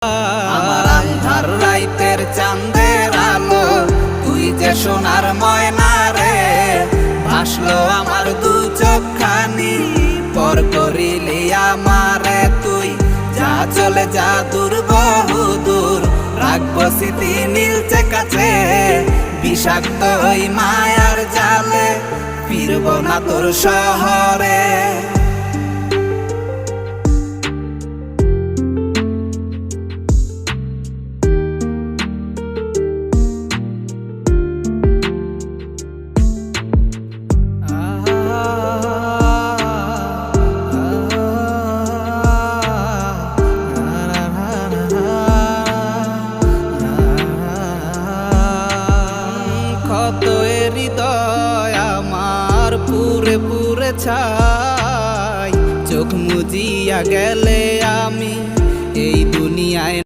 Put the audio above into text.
আমার আন্ধার রাইতের চাঁদের আলো, তুই যে সোনার ময়না রে। ভাসলো আমার দু চোখখানি, পর করিলি আমারে তুই। যা চলে যা দূর বহু দূর, রাখবো স্মৃতি নীলচে কাছে। বিষাক্ত ওই মায়ার জালে, ফিরবো না তোর শহরে। কত হৃদয় আমার পুরে পুরে ছাই, চোখ মুজিয়া গেলে